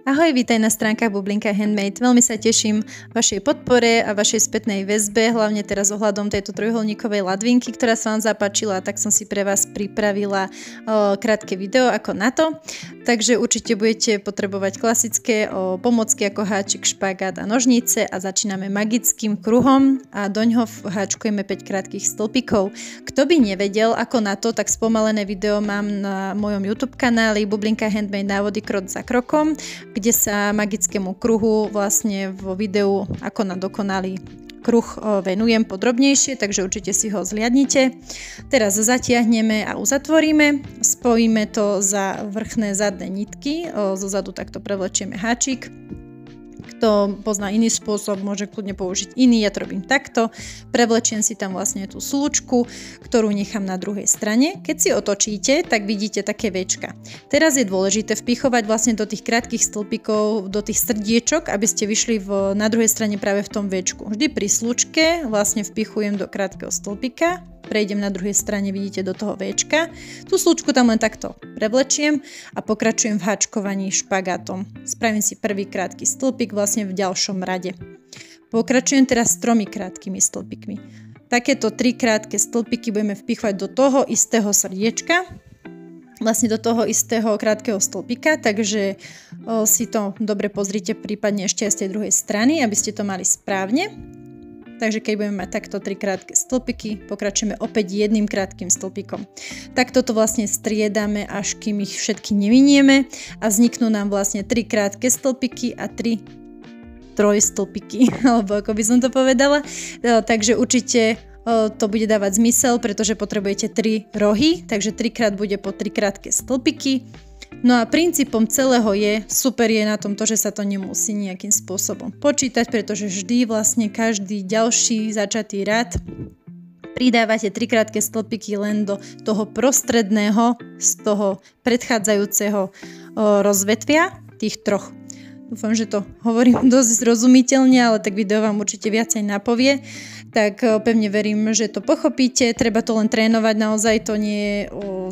Ahoj, vítaj na stránkach Bublinka Handmade. Veľmi sa teším vašej podpore a vašej spätnej väzbe, hlavne teraz ohľadom tejto trojuholníkovej ladvinky, ktorá sa vám zapáčila, tak som si pre vás pripravila krátke video ako na to. Takže určite budete potrebovať klasické pomocky ako háčik, špagát a nožnice a začíname magickým kruhom a doňho háčkujeme 5 krátkych stĺpikov. Kto by nevedel ako na to, tak spomalené video mám na mojom YouTube kanáli Bublinka Handmade návody krok za krokom, kde sa magickému kruhu vlastne vo videu ako na dokonalý kruh venujem podrobnejšie, takže určite si ho zliadnite. Teraz zatiahneme a uzatvoríme, spojíme to za vrchné zadné nitky, zozadu takto prevlečieme háčik. Kto pozná iný spôsob, môže kľudne použiť iný, ja to robím takto. Prevlečiem si tam vlastne tú slučku, ktorú nechám na druhej strane. Keď si otočíte, tak vidíte také Včka. Teraz je dôležité vpichovať vlastne do tých krátkych stĺpikov, do tých srdiečok, aby ste vyšli na druhej strane práve v tom Včku. Vždy pri slučke vlastne vpichujem do krátkeho stĺpika, prejdem na druhej strane, vidíte, do toho Včka. Tú slučku tam len takto prevlečiem a pokračujem v háčkovaní špagátom. Spravím si prvý krátky stĺpik vlastne v ďalšom rade. Pokračujem teraz s 3 krátkými stĺpikmi. Takéto 3 krátke stĺpiky budeme vpichovať do toho istého srdiečka, vlastne do toho istého krátkeho stĺpika, takže si to dobre pozrite, prípadne ešte aj z tej druhej strany, aby ste to mali správne. Takže keď budeme mať takto 3 krátke stĺpiky, pokračujeme opäť jedným krátkym stĺpikom. Takto to vlastne striedame, až kým ich všetky nevinieme a vzniknú nám vlastne 3 krátke stĺpiky a 3 trojstĺpiky, alebo ako by som to povedala. Takže určite to bude dávať zmysel, pretože potrebujete 3 rohy, takže 3 krát bude po 3 krátke stĺpiky. No a princípom celého super je na tom to, že sa to nemusí nejakým spôsobom počítať, pretože vždy vlastne každý ďalší začatý rad pridávate 3 krátke stĺpiky len do toho prostredného z toho predchádzajúceho rozvetvia tých 3. Dúfam, že to hovorím dosť zrozumiteľne, ale tak video vám určite viacej napovie. Tak pevne verím, že to pochopíte. Treba to len trénovať, naozaj to nie je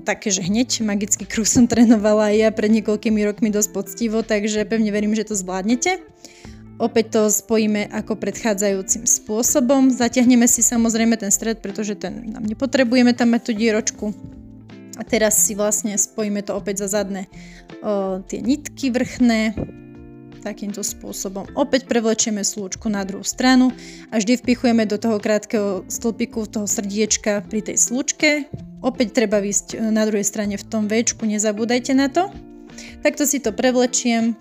také, že hneď. Magický kruh som trénovala aj ja pred niekoľkými rokmi dosť poctivo, takže pevne verím, že to zvládnete. Opäť to spojíme ako predchádzajúcim spôsobom. Zatiahneme si samozrejme ten stred, pretože ten nám nepotrebujeme tam mať tú dieročku. A teraz si vlastne spojíme to opäť za zadné tie nitky vrchné. Takýmto spôsobom. Opäť prevlečieme slúčku na druhú stranu a vždy vpichujeme do toho krátkeho stĺpiku, toho srdiečka pri tej slúčke. Opäť treba ísť na druhej strane v tom Včku, nezabúdajte na to. Takto si to prevlečiem,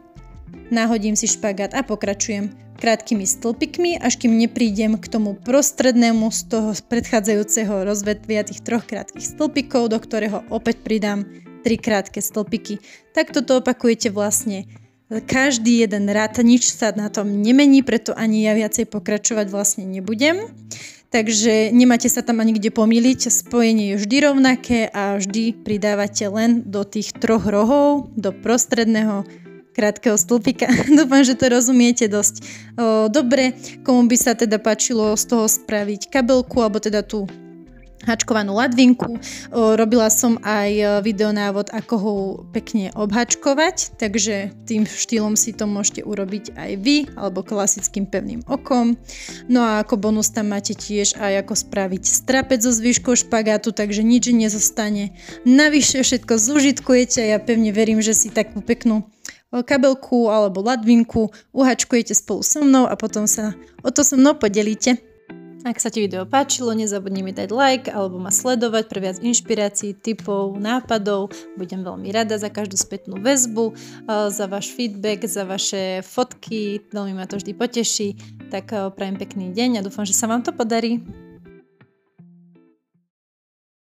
nahodím si špagát a pokračujem krátkými stĺpikmi, až kým neprídem k tomu prostrednému z toho predchádzajúceho rozvetvia tých 3 krátkych stĺpikov, do ktorého opäť pridám 3 krátke stĺpiky. Takto to opakujete vlastne každý jeden rad, nič sa na tom nemení, preto ani ja viacej pokračovať vlastne nebudem. Takže nemáte sa tam ani kde pomýliť, spojenie je vždy rovnaké a vždy pridávate len do tých 3 rohov, do prostredného krátkeho stĺpika. Dúfam, že to rozumiete dosť dobre. Komu by sa teda páčilo z toho spraviť kabelku, alebo teda tú hačkovanú ladvinku. Robila som aj videonávod, ako ho pekne obhačkovať, takže tým štýlom si to môžete urobiť aj vy, alebo klasickým pevným okom. No a ako bonus tam máte tiež aj ako spraviť strapec so zvyškou špagátu, takže nič nezostane. Navyše všetko zužitkujete a ja pevne verím, že si takú peknú kabelku alebo ladvinku uhačkujete spolu so mnou a potom sa o to so mnou podelíte. Ak sa ti video páčilo, nezabudni mi dať like alebo ma sledovať pre viac inšpirácií, tipov, nápadov. Budem veľmi rada za každú spätnú väzbu, za váš feedback, za vaše fotky, veľmi ma to vždy poteší. Tak prajem pekný deň a dúfam, že sa vám to podarí.